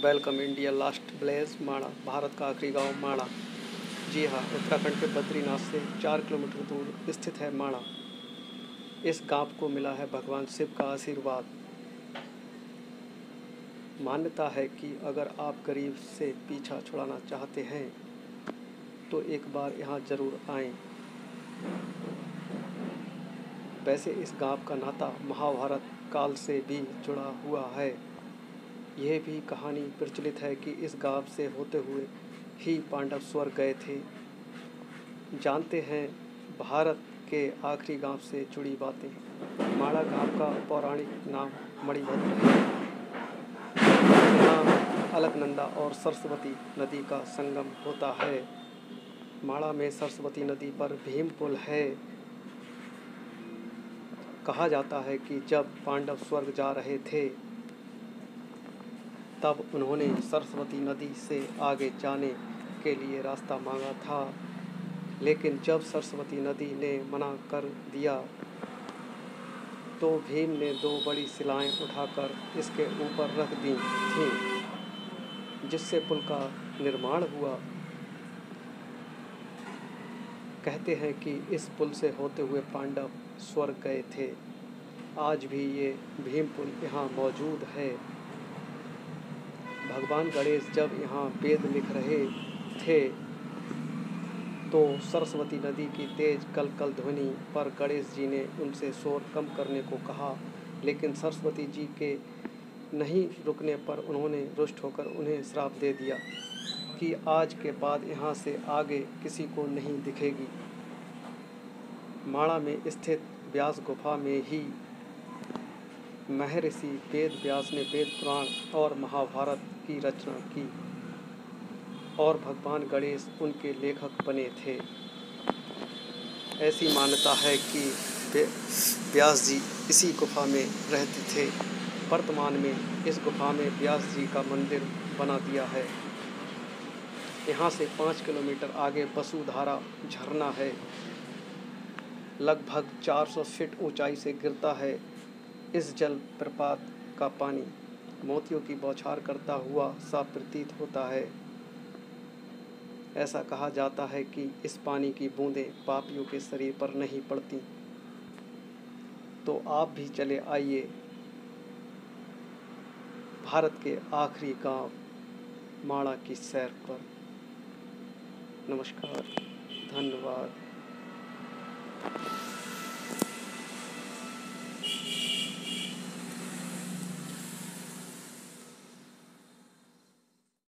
Welcome India last village माणा, भारत का आखिरी गांव माणा। जी हाँ, उत्तराखंड के बद्रीनाथ से 4 किलोमीटर दूर स्थित है माणा। इस गांव को मिला है भगवान शिव का आशीर्वाद। मान्यता है कि अगर आप गरीब से पीछा छुड़ाना चाहते हैं तो एक बार यहाँ ज़रूर आएं। वैसे इस गांव का नाता महाभारत काल से भी जुड़ा हुआ है। यह भी कहानी प्रचलित है कि इस गांव से होते हुए ही पांडव स्वर्ग गए थे। जानते हैं भारत के आखिरी गांव से जुड़ी बातें। माणा गांव का पौराणिक नाम मणिभद्र है। यहाँ अलकनंदा और सरस्वती नदी का संगम होता है। माणा में सरस्वती नदी पर भीम पुल है। कहा जाता है कि जब पांडव स्वर्ग जा रहे थे तब उन्होंने सरस्वती नदी से आगे जाने के लिए रास्ता मांगा था, लेकिन जब सरस्वती नदी ने मना कर दिया तो भीम ने 2 बड़ी शिलाएं उठाकर इसके ऊपर रख दी थीं, जिससे पुल का निर्माण हुआ। कहते हैं कि इस पुल से होते हुए पांडव स्वर्ग गए थे। आज भी ये भीम पुल यहाँ मौजूद है। भगवान गणेश जब यहाँ वेद लिख रहे थे तो सरस्वती नदी की तेज कलकल ध्वनि पर गणेश जी ने उनसे शोर कम करने को कहा, लेकिन सरस्वती जी के नहीं रुकने पर उन्होंने रुष्ट होकर उन्हें श्राप दे दिया कि आज के बाद यहाँ से आगे किसी को नहीं दिखेगी। माणा में स्थित व्यास गुफा में ही महर्षि वेद व्यास ने वेद पुराण और महाभारत की रचना की और भगवान गणेश उनके लेखक बने थे। ऐसी मान्यता है कि व्यास जी इसी गुफा में रहते थे। वर्तमान में इस गुफा में व्यास जी का मंदिर बना दिया है। यहाँ से 5 किलोमीटर आगे वसुधारा झरना है। लगभग 400 फीट ऊंचाई से गिरता है। इस जल प्रपात का पानी मोतियों की बौछार करता हुआ सा प्रतीत होता है। ऐसा कहा जाता है कि इस पानी की बूंदें पापियों के शरीर पर नहीं पड़ती। तो आप भी चले आइए भारत के आखिरी गांव माणा की सैर पर। नमस्कार, धन्यवाद।